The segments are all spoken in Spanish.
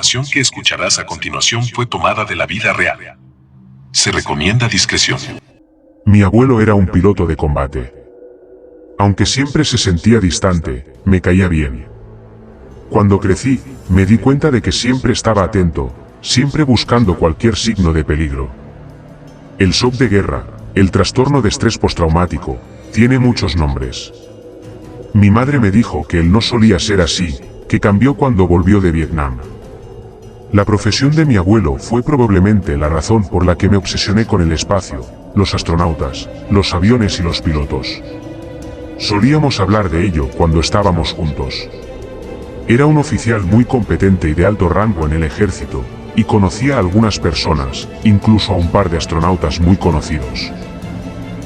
información que escucharás a continuación fue tomada de la vida real. Se recomienda discreción. Mi abuelo era un piloto de combate. Aunque siempre se sentía distante, me caía bien. Cuando crecí, me di cuenta de que siempre estaba atento, siempre buscando cualquier signo de peligro. El shock de guerra, el trastorno de estrés postraumático, tiene muchos nombres. Mi madre me dijo que él no solía ser así, que cambió cuando volvió de Vietnam. La profesión de mi abuelo fue probablemente la razón por la que me obsesioné con el espacio, los astronautas, los aviones y los pilotos. Solíamos hablar de ello cuando estábamos juntos. Era un oficial muy competente y de alto rango en el ejército, y conocía a algunas personas, incluso a un par de astronautas muy conocidos.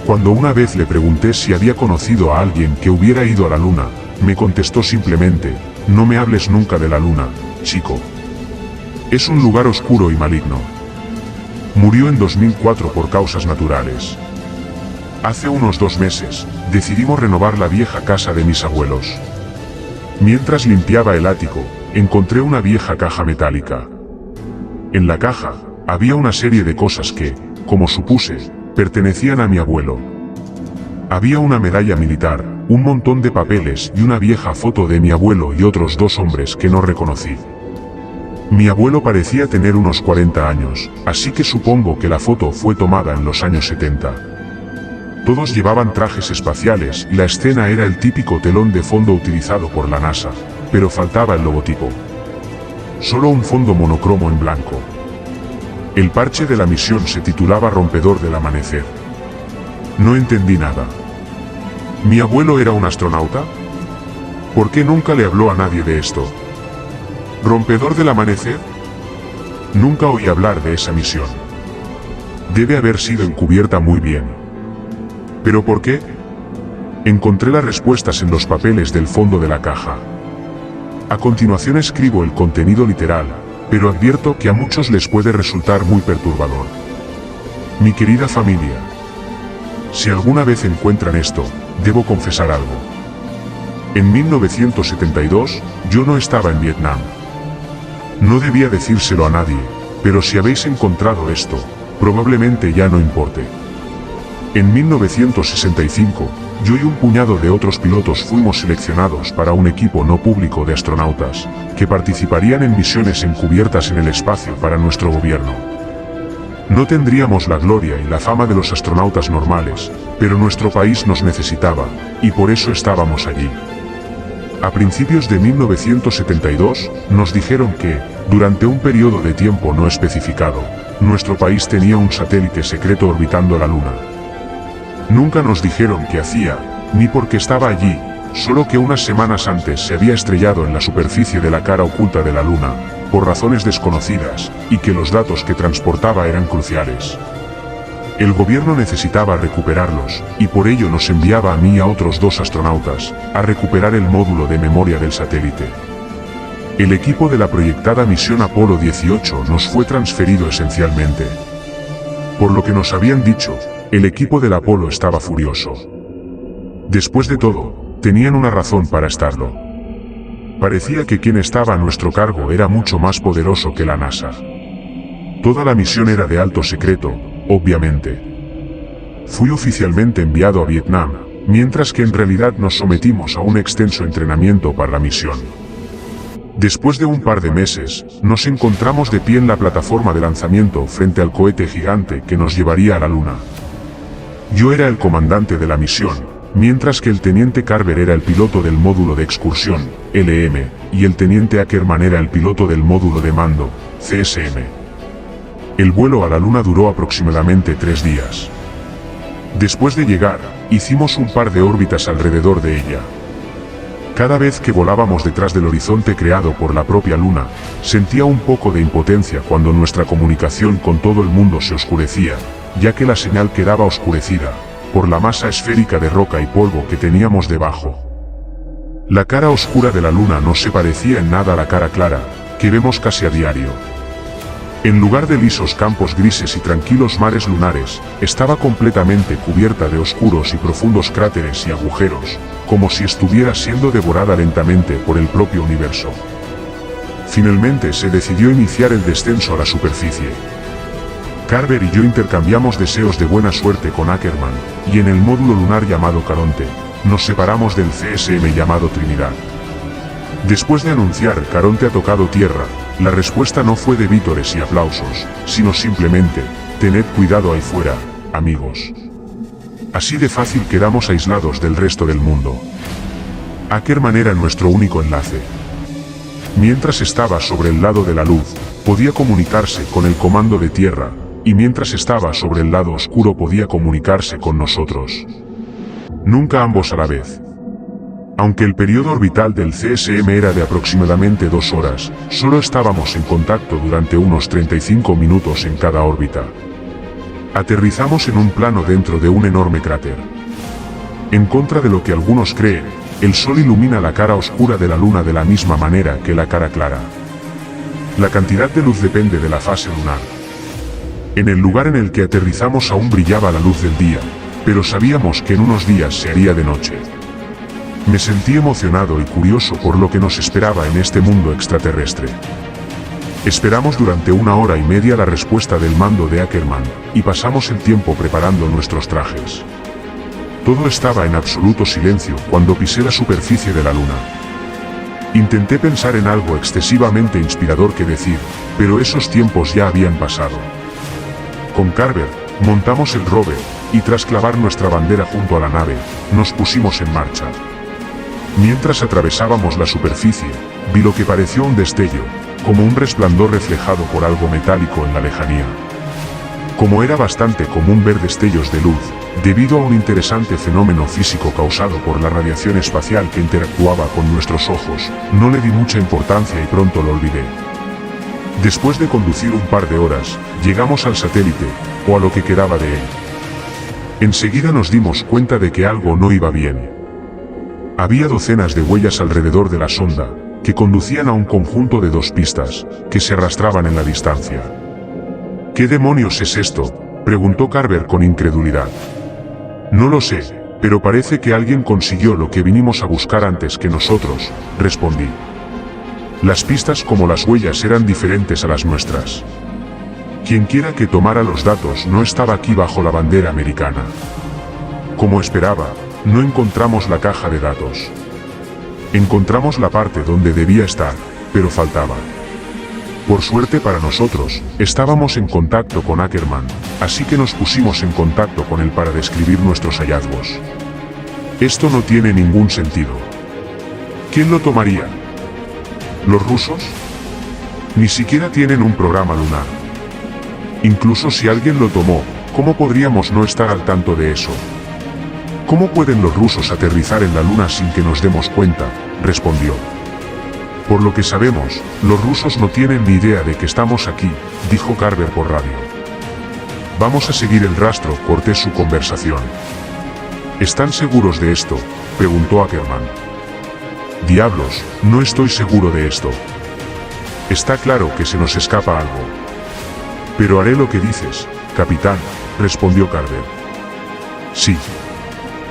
Cuando una vez le pregunté si había conocido a alguien que hubiera ido a la Luna, me contestó simplemente: no me hables nunca de la Luna, chico. Es un lugar oscuro y maligno. Murió en 2004 por causas naturales. Hace unos 2 meses, decidimos renovar la vieja casa de mis abuelos. Mientras limpiaba el ático, encontré una vieja caja metálica. En la caja, había una serie de cosas que, como supuse, pertenecían a mi abuelo. Había una medalla militar, un montón de papeles y una vieja foto de mi abuelo y otros 2 hombres que no reconocí. Mi abuelo parecía tener unos 40 años, así que supongo que la foto fue tomada en los años 70. Todos llevaban trajes espaciales y la escena era el típico telón de fondo utilizado por la NASA, pero faltaba el logotipo. Solo un fondo monocromo en blanco. El parche de la misión se titulaba Rompedor del Amanecer. No entendí nada. ¿Mi abuelo era un astronauta? ¿Por qué nunca le habló a nadie de esto? ¿Rompedor del Amanecer? Nunca oí hablar de esa misión. Debe haber sido encubierta muy bien. ¿Pero por qué? Encontré las respuestas en los papeles del fondo de la caja. A continuación escribo el contenido literal, pero advierto que a muchos les puede resultar muy perturbador. Mi querida familia, si alguna vez encuentran esto, debo confesar algo. En 1972, yo no estaba en Vietnam. No debía decírselo a nadie, pero si habéis encontrado esto, probablemente ya no importe. En 1965, yo y un puñado de otros pilotos fuimos seleccionados para un equipo no público de astronautas, que participarían en misiones encubiertas en el espacio para nuestro gobierno. No tendríamos la gloria y la fama de los astronautas normales, pero nuestro país nos necesitaba, y por eso estábamos allí. A principios de 1972, nos dijeron que, durante un periodo de tiempo no especificado, nuestro país tenía un satélite secreto orbitando la Luna. Nunca nos dijeron qué hacía, ni por qué estaba allí, solo que unas semanas antes se había estrellado en la superficie de la cara oculta de la Luna, por razones desconocidas, y que los datos que transportaba eran cruciales. El gobierno necesitaba recuperarlos, y por ello nos enviaba a mí y a otros 2 astronautas, a recuperar el módulo de memoria del satélite. El equipo de la proyectada misión Apolo 18 nos fue transferido esencialmente. Por lo que nos habían dicho, el equipo del Apolo estaba furioso. Después de todo, tenían una razón para estarlo. Parecía que quien estaba a nuestro cargo era mucho más poderoso que la NASA. Toda la misión era de alto secreto, obviamente. Fui oficialmente enviado a Vietnam, mientras que en realidad nos sometimos a un extenso entrenamiento para la misión. Después de un par de meses, nos encontramos de pie en la plataforma de lanzamiento frente al cohete gigante que nos llevaría a la Luna. Yo era el comandante de la misión, mientras que el teniente Carver era el piloto del módulo de excursión, LM, y el teniente Ackerman era el piloto del módulo de mando, CSM. El vuelo a la Luna duró aproximadamente 3 días. Después de llegar, hicimos un par de órbitas alrededor de ella. Cada vez que volábamos detrás del horizonte creado por la propia Luna, sentía un poco de impotencia cuando nuestra comunicación con todo el mundo se oscurecía, ya que la señal quedaba oscurecida por la masa esférica de roca y polvo que teníamos debajo. La cara oscura de la Luna no se parecía en nada a la cara clara, que vemos casi a diario. En lugar de lisos campos grises y tranquilos mares lunares, estaba completamente cubierta de oscuros y profundos cráteres y agujeros, como si estuviera siendo devorada lentamente por el propio universo. Finalmente se decidió iniciar el descenso a la superficie. Carver y yo intercambiamos deseos de buena suerte con Ackerman, y en el módulo lunar llamado Caronte, nos separamos del CSM llamado Trinidad. Después de anunciar Caronte ha tocado tierra, la respuesta no fue de vítores y aplausos, sino simplemente, tened cuidado ahí fuera, amigos. Así de fácil quedamos aislados del resto del mundo. Ackerman era nuestro único enlace. Mientras estaba sobre el lado de la luz, podía comunicarse con el comando de tierra, y mientras estaba sobre el lado oscuro podía comunicarse con nosotros. Nunca ambos a la vez. Aunque el periodo orbital del CSM era de aproximadamente 2 horas, solo estábamos en contacto durante unos 35 minutos en cada órbita. Aterrizamos en un plano dentro de un enorme cráter. En contra de lo que algunos creen, el Sol ilumina la cara oscura de la Luna de la misma manera que la cara clara. La cantidad de luz depende de la fase lunar. En el lugar en el que aterrizamos aún brillaba la luz del día, pero sabíamos que en unos días se haría de noche. Me sentí emocionado y curioso por lo que nos esperaba en este mundo extraterrestre. Esperamos durante 1 hora y media la respuesta del mando de Ackerman, y pasamos el tiempo preparando nuestros trajes. Todo estaba en absoluto silencio cuando pisé la superficie de la Luna. Intenté pensar en algo excesivamente inspirador que decir, pero esos tiempos ya habían pasado. Con Carver, montamos el rover, y tras clavar nuestra bandera junto a la nave, nos pusimos en marcha. Mientras atravesábamos la superficie, vi lo que pareció un destello, como un resplandor reflejado por algo metálico en la lejanía. Como era bastante común ver destellos de luz, debido a un interesante fenómeno físico causado por la radiación espacial que interactuaba con nuestros ojos, no le di mucha importancia y pronto lo olvidé. Después de conducir un par de horas, llegamos al satélite, o a lo que quedaba de él. Enseguida nos dimos cuenta de que algo no iba bien. Había docenas de huellas alrededor de la sonda, que conducían a un conjunto de 2 pistas, que se arrastraban en la distancia. ¿Qué demonios es esto?, preguntó Carver con incredulidad. No lo sé, pero parece que alguien consiguió lo que vinimos a buscar antes que nosotros, respondí. Las pistas como las huellas eran diferentes a las nuestras. Quienquiera que tomara los datos no estaba aquí bajo la bandera americana. Como esperaba, no encontramos la caja de datos. Encontramos la parte donde debía estar, pero faltaba. Por suerte para nosotros, estábamos en contacto con Ackerman, así que nos pusimos en contacto con él para describir nuestros hallazgos. Esto no tiene ningún sentido. ¿Quién lo tomaría? ¿Los rusos? Ni siquiera tienen un programa lunar. Incluso si alguien lo tomó, ¿cómo podríamos no estar al tanto de eso? ¿Cómo pueden los rusos aterrizar en la Luna sin que nos demos cuenta?, respondió. Por lo que sabemos, los rusos no tienen ni idea de que estamos aquí, dijo Carver por radio. Vamos a seguir el rastro, corté su conversación. ¿Están seguros de esto?, preguntó Ackerman. Diablos, no estoy seguro de esto. Está claro que se nos escapa algo. Pero haré lo que dices, capitán, respondió Carver. Sí.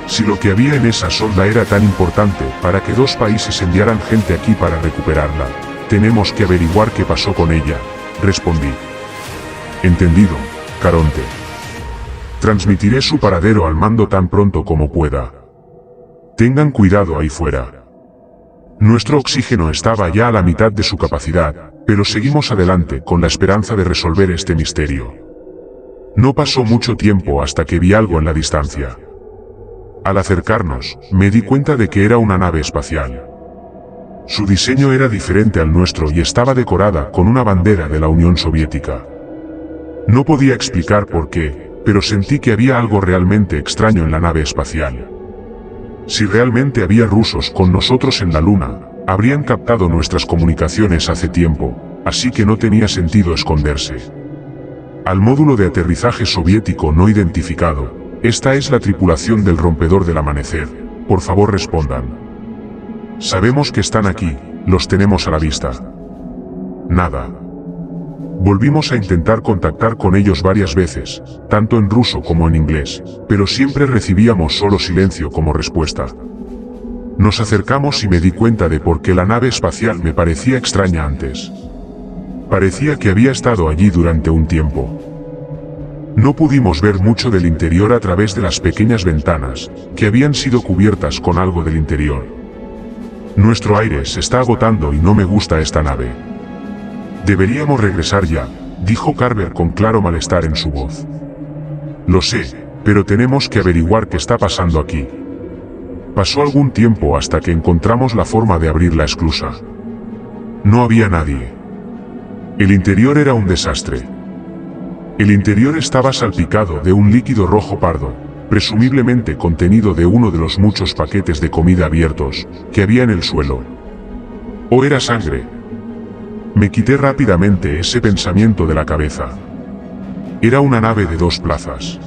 Si lo que había en esa sonda era tan importante para que 2 países enviaran gente aquí para recuperarla, tenemos que averiguar qué pasó con ella, respondí. Entendido, Caronte. Transmitiré su paradero al mando tan pronto como pueda. Tengan cuidado ahí fuera. Nuestro oxígeno estaba ya a la mitad de su capacidad, pero seguimos adelante con la esperanza de resolver este misterio. No pasó mucho tiempo hasta que vi algo en la distancia. Al acercarnos, me di cuenta de que era una nave espacial. Su diseño era diferente al nuestro y estaba decorada con una bandera de la Unión Soviética. No podía explicar por qué, pero sentí que había algo realmente extraño en la nave espacial. Si realmente había rusos con nosotros en la Luna, habrían captado nuestras comunicaciones hace tiempo, así que no tenía sentido esconderse. Al módulo de aterrizaje soviético no identificado, esta es la tripulación del rompedor del amanecer, por favor respondan. Sabemos que están aquí, los tenemos a la vista. Nada. Volvimos a intentar contactar con ellos varias veces, tanto en ruso como en inglés, pero siempre recibíamos solo silencio como respuesta. Nos acercamos y me di cuenta de por qué la nave espacial me parecía extraña antes. Parecía que había estado allí durante un tiempo. No pudimos ver mucho del interior a través de las pequeñas ventanas, que habían sido cubiertas con algo del interior. Nuestro aire se está agotando y no me gusta esta nave. Deberíamos regresar ya, dijo Carver con claro malestar en su voz. Lo sé, pero tenemos que averiguar qué está pasando aquí. Pasó algún tiempo hasta que encontramos la forma de abrir la esclusa. No había nadie. El interior era un desastre. El interior estaba salpicado de un líquido rojo pardo, presumiblemente contenido de uno de los muchos paquetes de comida abiertos que había en el suelo. ¿O era sangre? Me quité rápidamente ese pensamiento de la cabeza. Era una nave de 2 plazas.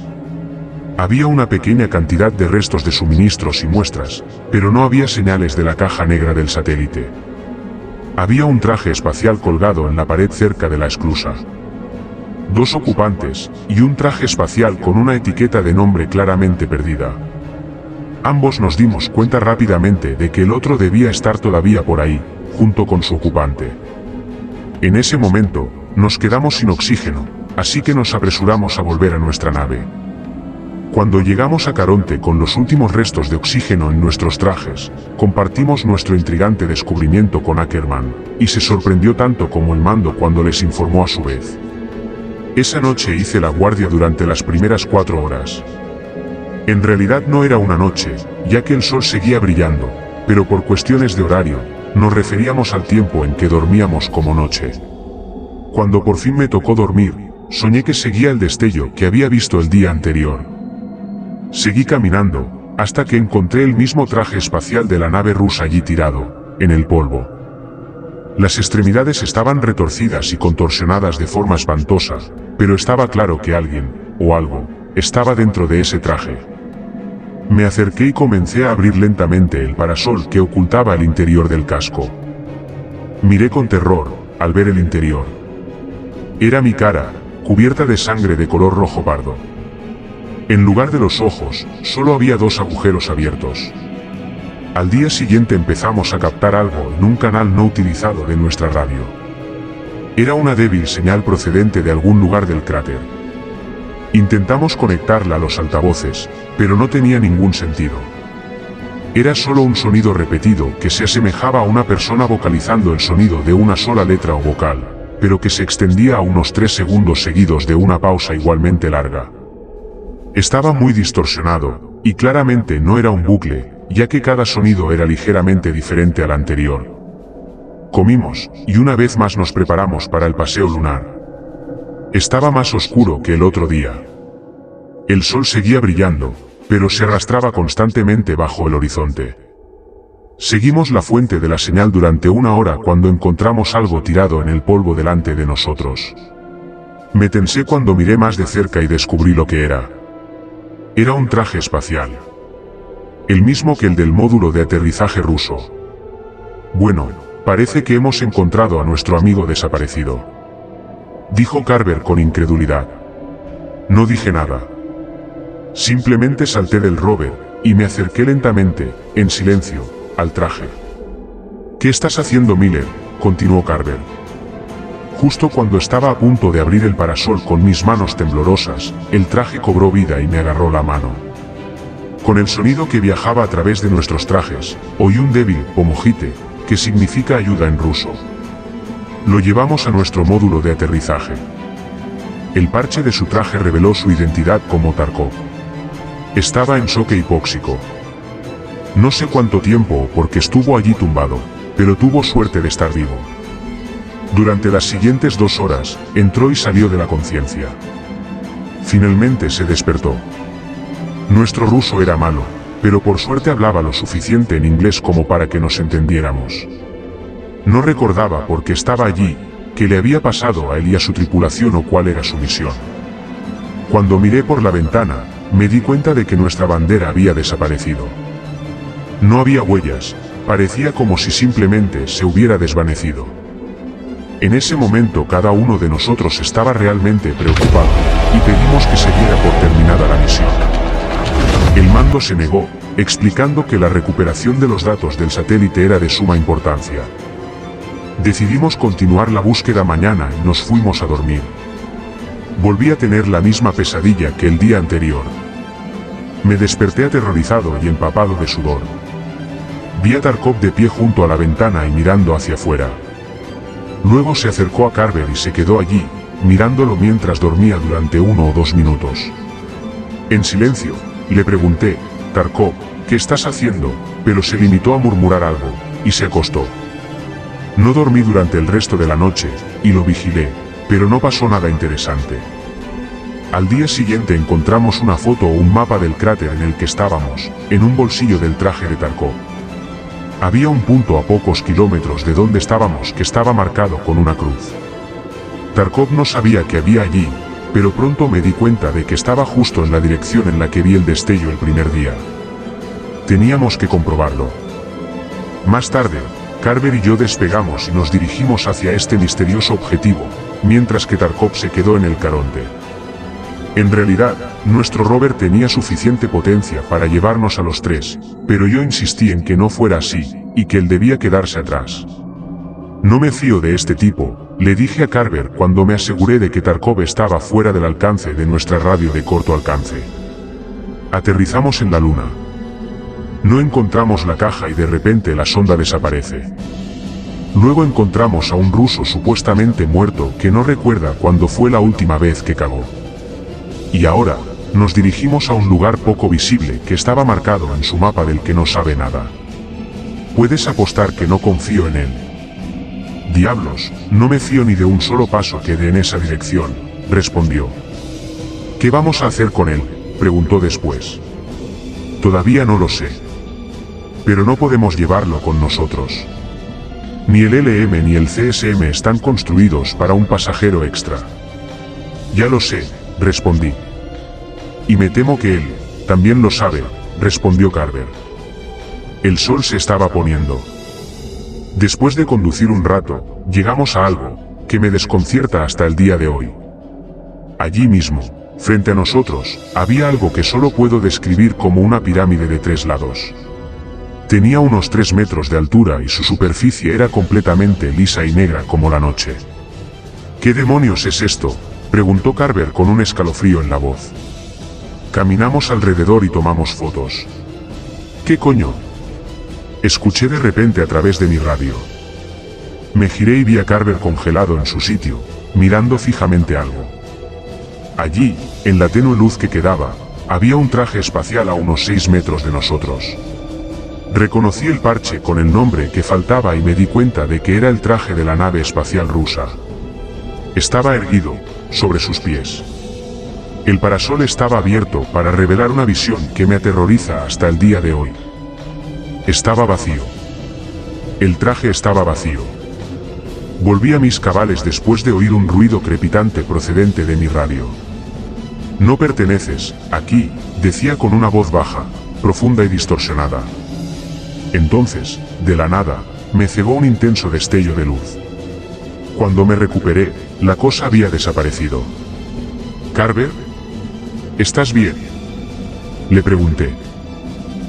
Había una pequeña cantidad de restos de suministros y muestras, pero no había señales de la caja negra del satélite. Había un traje espacial colgado en la pared cerca de la esclusa. 2 ocupantes, y un traje espacial con una etiqueta de nombre claramente perdida. Ambos nos dimos cuenta rápidamente de que el otro debía estar todavía por ahí, junto con su ocupante. En ese momento, nos quedamos sin oxígeno, así que nos apresuramos a volver a nuestra nave. Cuando llegamos a Caronte con los últimos restos de oxígeno en nuestros trajes, compartimos nuestro intrigante descubrimiento con Ackerman, y se sorprendió tanto como el mando cuando les informó a su vez. Esa noche hice la guardia durante las primeras 4 horas. En realidad no era una noche, ya que el sol seguía brillando, pero por cuestiones de horario, nos referíamos al tiempo en que dormíamos como noche. Cuando por fin me tocó dormir, soñé que seguía el destello que había visto el día anterior. Seguí caminando, hasta que encontré el mismo traje espacial de la nave rusa allí tirado, en el polvo. Las extremidades estaban retorcidas y contorsionadas de forma espantosa, pero estaba claro que alguien, o algo, estaba dentro de ese traje. Me acerqué y comencé a abrir lentamente el parasol que ocultaba el interior del casco. Miré con terror, al ver el interior. Era mi cara, cubierta de sangre de color rojo pardo. En lugar de los ojos, solo había 2 agujeros abiertos. Al día siguiente empezamos a captar algo en un canal no utilizado de nuestra radio. Era una débil señal procedente de algún lugar del cráter. Intentamos conectarla a los altavoces, pero no tenía ningún sentido. Era solo un sonido repetido que se asemejaba a una persona vocalizando el sonido de una sola letra o vocal, pero que se extendía a unos 3 segundos seguidos de una pausa igualmente larga. Estaba muy distorsionado, y claramente no era un bucle, ya que cada sonido era ligeramente diferente al anterior. Comimos, y una vez más nos preparamos para el paseo lunar. Estaba más oscuro que el otro día. El sol seguía brillando, pero se arrastraba constantemente bajo el horizonte. Seguimos la fuente de la señal durante 1 hora cuando encontramos algo tirado en el polvo delante de nosotros. Me tensé cuando miré más de cerca y descubrí lo que era. Era un traje espacial. El mismo que el del módulo de aterrizaje ruso. Bueno, parece que hemos encontrado a nuestro amigo desaparecido, dijo Carver con incredulidad. No dije nada. Simplemente salté del rover, y me acerqué lentamente, en silencio, al traje. ¿Qué estás haciendo, Miller?, continuó Carver. Justo cuando estaba a punto de abrir el parasol con mis manos temblorosas, el traje cobró vida y me agarró la mano. Con el sonido que viajaba a través de nuestros trajes, oí un débil pomojite, que significa ayuda en ruso. Lo llevamos a nuestro módulo de aterrizaje. El parche de su traje reveló su identidad como Tarkov. Estaba en choque hipóxico. No sé cuánto tiempo porque estuvo allí tumbado, pero tuvo suerte de estar vivo. Durante las siguientes 2 horas, entró y salió de la conciencia. Finalmente se despertó. Nuestro ruso era malo, pero por suerte hablaba lo suficiente en inglés como para que nos entendiéramos. No recordaba por qué estaba allí, qué le había pasado a él y a su tripulación o cuál era su misión. Cuando miré por la ventana, me di cuenta de que nuestra bandera había desaparecido. No había huellas, parecía como si simplemente se hubiera desvanecido. En ese momento cada uno de nosotros estaba realmente preocupado, y pedimos que se diera por terminada la misión. El mando se negó, explicando que la recuperación de los datos del satélite era de suma importancia. Decidimos continuar la búsqueda mañana y nos fuimos a dormir. Volví a tener la misma pesadilla que el día anterior. Me desperté aterrorizado y empapado de sudor. Vi a Tarkov de pie junto a la ventana y mirando hacia afuera. Luego se acercó a Carver y se quedó allí, mirándolo mientras dormía durante 1 o 2 minutos. En silencio, le pregunté, Tarkov, ¿qué estás haciendo? Pero se limitó a murmurar algo, y se acostó. No dormí durante el resto de la noche, y lo vigilé, pero no pasó nada interesante. Al día siguiente encontramos una foto o un mapa del cráter en el que estábamos, en un bolsillo del traje de Tarkov. Había un punto a pocos kilómetros de donde estábamos que estaba marcado con una cruz. Tarkov no sabía que había allí, pero pronto me di cuenta de que estaba justo en la dirección en la que vi el destello el primer día. Teníamos que comprobarlo. Más tarde, Carver y yo despegamos y nos dirigimos hacia este misterioso objetivo, mientras que Tarkov se quedó en el Caronte. En realidad, nuestro rover tenía suficiente potencia para llevarnos a los tres, pero yo insistí en que no fuera así, y que él debía quedarse atrás. No me fío de este tipo, le dije a Carver cuando me aseguré de que Tarkov estaba fuera del alcance de nuestra radio de corto alcance. Aterrizamos en la luna. No encontramos la caja y de repente la sonda desaparece. Luego encontramos a un ruso supuestamente muerto que no recuerda cuándo fue la última vez que cagó. Y ahora, nos dirigimos a un lugar poco visible que estaba marcado en su mapa del que no sabe nada. Puedes apostar que no confío en él. Diablos, no me fío ni de un solo paso que dé en esa dirección, respondió. ¿Qué vamos a hacer con él?, preguntó después. Todavía no lo sé. Pero no podemos llevarlo con nosotros. Ni el LM ni el CSM están construidos para un pasajero extra. Ya lo sé, respondí. Y me temo que él también lo sabe, respondió Carver. El sol se estaba poniendo. Después de conducir un rato, llegamos a algo que me desconcierta hasta el día de hoy. Allí mismo, frente a nosotros, había algo que solo puedo describir como una pirámide de 3 lados. Tenía unos 3 metros de altura y su superficie era completamente lisa y negra como la noche. ¿Qué demonios es esto?, preguntó Carver con un escalofrío en la voz. Caminamos alrededor y tomamos fotos. ¿Qué coño?, escuché de repente a través de mi radio. Me giré y vi a Carver congelado en su sitio, mirando fijamente algo. Allí, en la tenue luz que quedaba, había un traje espacial a unos 6 metros de nosotros. Reconocí el parche con el nombre que faltaba y me di cuenta de que era el traje de la nave espacial rusa. Estaba erguido, sobre sus pies. El parasol estaba abierto para revelar una visión que me aterroriza hasta el día de hoy. Estaba vacío. El traje estaba vacío. Volví a mis cabales después de oír un ruido crepitante procedente de mi radio. No perteneces aquí, decía con una voz baja, profunda y distorsionada. Entonces, de la nada, me cegó un intenso destello de luz. Cuando me recuperé, la cosa había desaparecido. ¿Carver? ¿Estás bien?, le pregunté.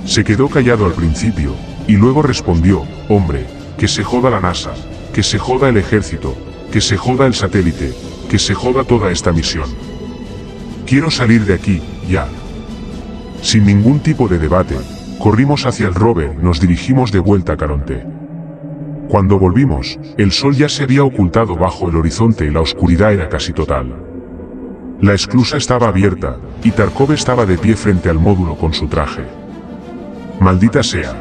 Se quedó callado al principio, y luego respondió, hombre, que se joda la NASA, que se joda el ejército, que se joda el satélite, que se joda toda esta misión. Quiero salir de aquí, ya. Sin ningún tipo de debate, corrimos hacia el rover y nos dirigimos de vuelta a Caronte. Cuando volvimos, el sol ya se había ocultado bajo el horizonte y la oscuridad era casi total. La esclusa estaba abierta, y Tarkov estaba de pie frente al módulo con su traje. Maldita sea.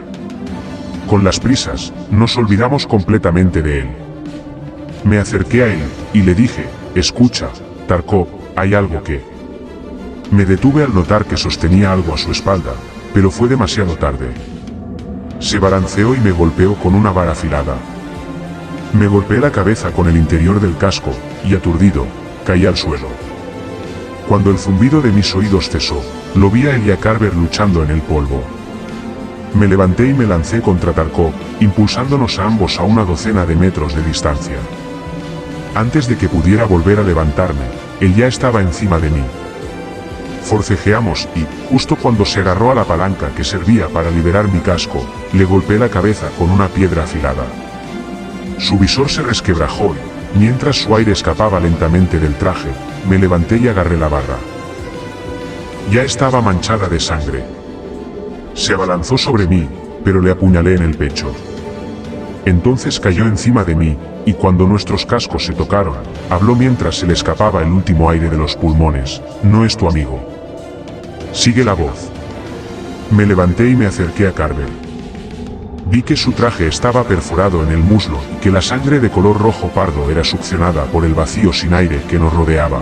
Con las prisas, nos olvidamos completamente de él. Me acerqué a él, y le dije, escucha, Tarkov, hay algo que... Me detuve al notar que sostenía algo a su espalda, pero fue demasiado tarde. Se balanceó y me golpeó con una vara afilada. Me golpeé la cabeza con el interior del casco, y aturdido, caí al suelo. Cuando el zumbido de mis oídos cesó, lo vi a él y a Carver luchando en el polvo. Me levanté y me lancé contra Tarkov, impulsándonos a ambos a una docena de metros de distancia. Antes de que pudiera volver a levantarme, él ya estaba encima de mí. Forcejeamos y, justo cuando se agarró a la palanca que servía para liberar mi casco, le golpeé la cabeza con una piedra afilada. Su visor se resquebrajó y, mientras su aire escapaba lentamente del traje, me levanté y agarré la barra. Ya estaba manchada de sangre. Se abalanzó sobre mí, pero le apuñalé en el pecho. Entonces cayó encima de mí, y cuando nuestros cascos se tocaron, habló mientras se le escapaba el último aire de los pulmones: no es tu amigo. Sigue la voz. Me levanté y me acerqué a Carver. Vi que su traje estaba perforado en el muslo y que la sangre de color rojo pardo era succionada por el vacío sin aire que nos rodeaba.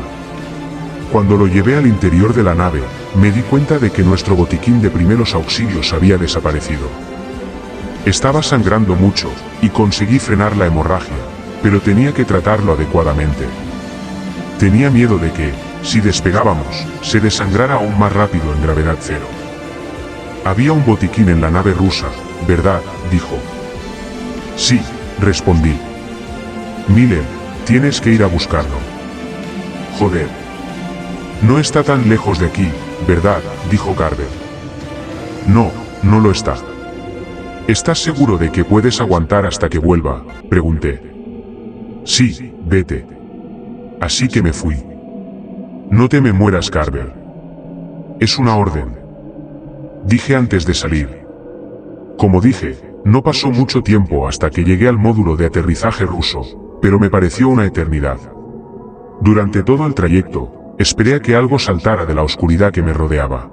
Cuando lo llevé al interior de la nave, me di cuenta de que nuestro botiquín de primeros auxilios había desaparecido. Estaba sangrando mucho, y conseguí frenar la hemorragia, pero tenía que tratarlo adecuadamente. Tenía miedo de que, si despegábamos, se desangrara aún más rápido en gravedad cero. Había un botiquín en la nave rusa, ¿verdad?, dijo. Sí, respondí. Miller, tienes que ir a buscarlo. Joder. No está tan lejos de aquí, ¿verdad?, dijo Carver. No, no lo está. ¿Estás seguro de que puedes aguantar hasta que vuelva?, pregunté. Sí, vete. Así que me fui. No te me mueras, Carver. Es una orden. Dije antes de salir. Como dije, no pasó mucho tiempo hasta que llegué al módulo de aterrizaje ruso, pero me pareció una eternidad. Durante todo el trayecto, esperé a que algo saltara de la oscuridad que me rodeaba.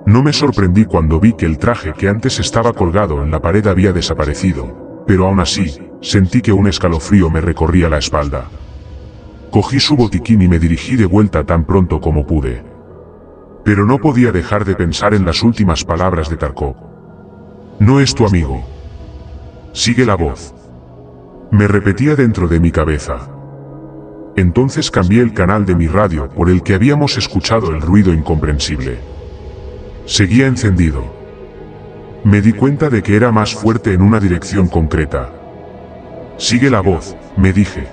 No me sorprendí cuando vi que el traje que antes estaba colgado en la pared había desaparecido, pero aún así, sentí que un escalofrío me recorría la espalda. Cogí su botiquín y me dirigí de vuelta tan pronto como pude. Pero no podía dejar de pensar en las últimas palabras de Tarkov. No es tu amigo. Sigue la voz. Me repetía dentro de mi cabeza. Entonces cambié el canal de mi radio por el que habíamos escuchado el ruido incomprensible. Seguía encendido. Me di cuenta de que era más fuerte en una dirección concreta. Sigue la voz, me dije.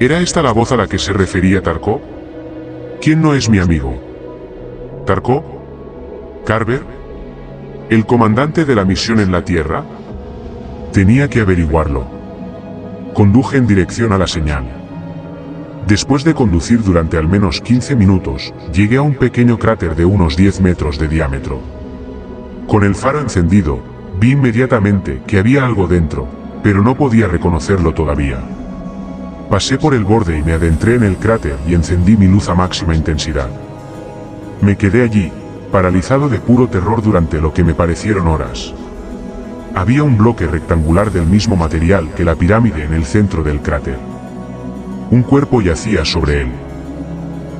¿Era esta la voz a la que se refería Tarkov? ¿Quién no es mi amigo? ¿Tarkov? ¿Carver? ¿El comandante de la misión en la Tierra? Tenía que averiguarlo. Conduje en dirección a la señal. Después de conducir durante al menos 15 minutos, llegué a un pequeño cráter de unos 10 metros de diámetro. Con el faro encendido, vi inmediatamente que había algo dentro, pero no podía reconocerlo todavía. Pasé por el borde y me adentré en el cráter y encendí mi luz a máxima intensidad. Me quedé allí, paralizado de puro terror durante lo que me parecieron horas. Había un bloque rectangular del mismo material que la pirámide en el centro del cráter. Un cuerpo yacía sobre él.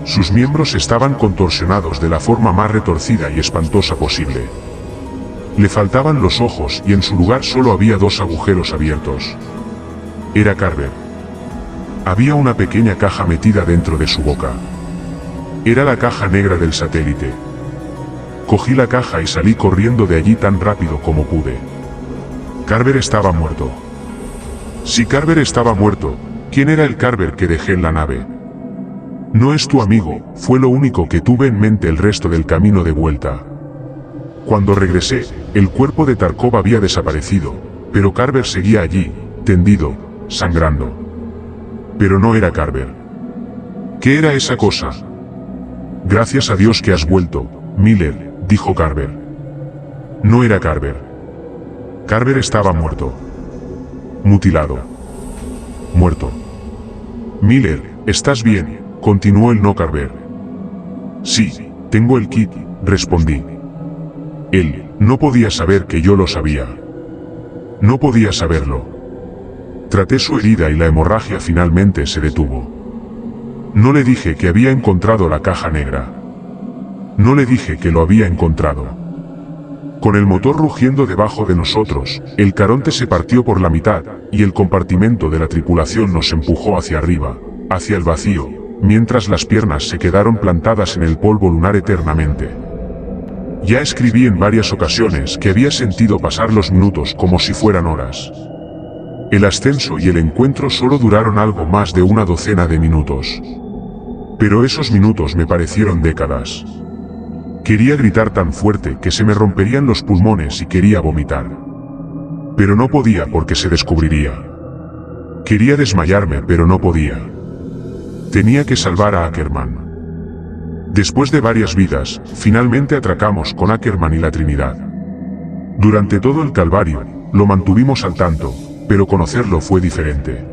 Sus miembros estaban contorsionados de la forma más retorcida y espantosa posible. Le faltaban los ojos y en su lugar solo había 2 agujeros abiertos. Era Carver. Había una pequeña caja metida dentro de su boca. Era la caja negra del satélite. Cogí la caja y salí corriendo de allí tan rápido como pude. Carver estaba muerto. Si Carver estaba muerto, ¿quién era el Carver que dejé en la nave? No es tu amigo, fue lo único que tuve en mente el resto del camino de vuelta. Cuando regresé, el cuerpo de Tarkov había desaparecido, pero Carver seguía allí, tendido, sangrando. Pero no era Carver. ¿Qué era esa cosa? Gracias a Dios que has vuelto, Miller, dijo Carver. No era Carver. Carver estaba muerto. Mutilado. Muerto. Miller, ¿estás bien?, continuó el no Carver. Sí, tengo el kit, respondí. Él no podía saber que yo lo sabía. No podía saberlo. Traté su herida y la hemorragia finalmente se detuvo. No le dije que había encontrado la caja negra. No le dije que lo había encontrado. Con el motor rugiendo debajo de nosotros, el Caronte se partió por la mitad, y el compartimento de la tripulación nos empujó hacia arriba, hacia el vacío, mientras las piernas se quedaron plantadas en el polvo lunar eternamente. Ya escribí en varias ocasiones que había sentido pasar los minutos como si fueran horas. El ascenso y el encuentro solo duraron algo más de una docena de minutos. Pero esos minutos me parecieron décadas. Quería gritar tan fuerte que se me romperían los pulmones y quería vomitar. Pero no podía porque se descubriría. Quería desmayarme, pero no podía. Tenía que salvar a Ackerman. Después de varias vidas, finalmente atracamos con Ackerman y la Trinidad. Durante todo el calvario, lo mantuvimos al tanto, pero conocerlo fue diferente.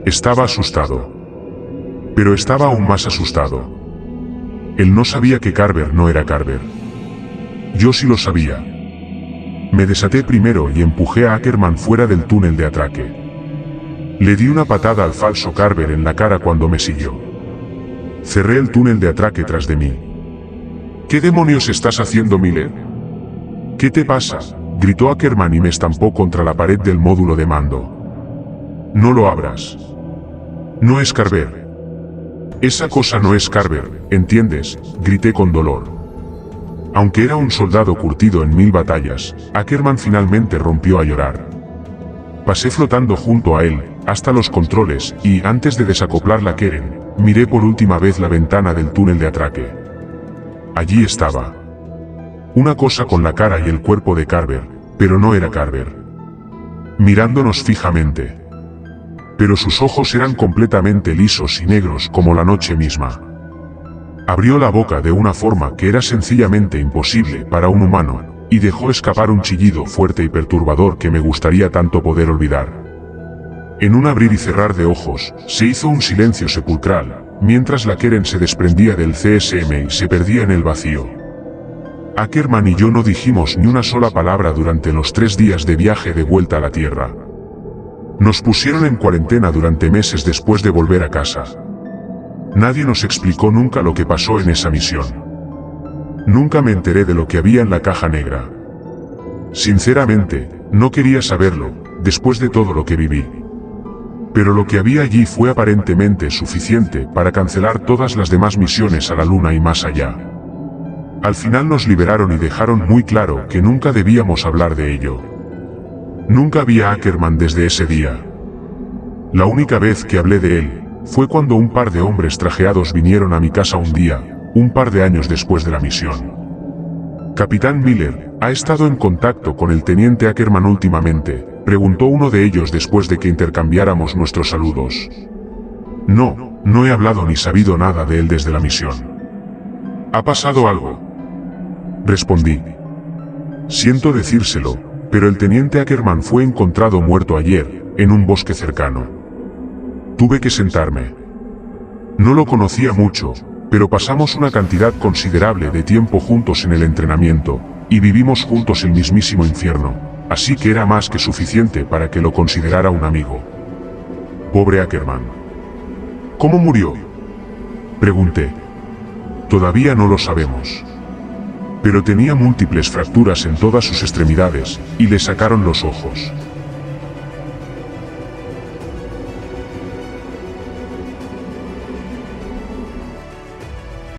Estaba asustado. Pero estaba aún más asustado. Él no sabía que Carver no era Carver. Yo sí lo sabía. Me desaté primero y empujé a Ackerman fuera del túnel de atraque. Le di una patada al falso Carver en la cara cuando me siguió. Cerré el túnel de atraque tras de mí. ¿Qué demonios estás haciendo, Miller? ¿Qué te pasa?, gritó Ackerman y me estampó contra la pared del módulo de mando. No lo abras. No es Carver. Esa cosa no es Carver, ¿entiendes?, grité con dolor. Aunque era un soldado curtido en 1000 batallas, Ackerman finalmente rompió a llorar. Pasé flotando junto a él, hasta los controles, y, antes de desacoplar la Keren, miré por última vez la ventana del túnel de atraque. Allí estaba. Una cosa con la cara y el cuerpo de Carver, pero no era Carver. Mirándonos fijamente. Pero sus ojos eran completamente lisos y negros como la noche misma. Abrió la boca de una forma que era sencillamente imposible para un humano, y dejó escapar un chillido fuerte y perturbador que me gustaría tanto poder olvidar. En un abrir y cerrar de ojos, se hizo un silencio sepulcral, mientras la Keren se desprendía del CSM y se perdía en el vacío. Ackerman y yo no dijimos ni una sola palabra durante los 3 días de viaje de vuelta a la Tierra. Nos pusieron en cuarentena durante meses después de volver a casa. Nadie nos explicó nunca lo que pasó en esa misión. Nunca me enteré de lo que había en la caja negra. Sinceramente, no quería saberlo, después de todo lo que viví. Pero lo que había allí fue aparentemente suficiente para cancelar todas las demás misiones a la Luna y más allá. Al final nos liberaron y dejaron muy claro que nunca debíamos hablar de ello. Nunca vi a Ackerman desde ese día. La única vez que hablé de él fue cuando un par de hombres trajeados vinieron a mi casa un día, un par de años después de la misión. Capitán Miller, ¿ha estado en contacto con el teniente Ackerman últimamente?, preguntó uno de ellos después de que intercambiáramos nuestros saludos. No, no he hablado ni sabido nada de él desde la misión. ¿Ha pasado algo?, respondí. Siento decírselo, pero el teniente Ackerman fue encontrado muerto ayer, en un bosque cercano. Tuve que sentarme. No lo conocía mucho, pero pasamos una cantidad considerable de tiempo juntos en el entrenamiento, y vivimos juntos el mismísimo infierno, así que era más que suficiente para que lo considerara un amigo. Pobre Ackerman. ¿Cómo murió?, pregunté. Todavía no lo sabemos. Pero tenía múltiples fracturas en todas sus extremidades, y le sacaron los ojos.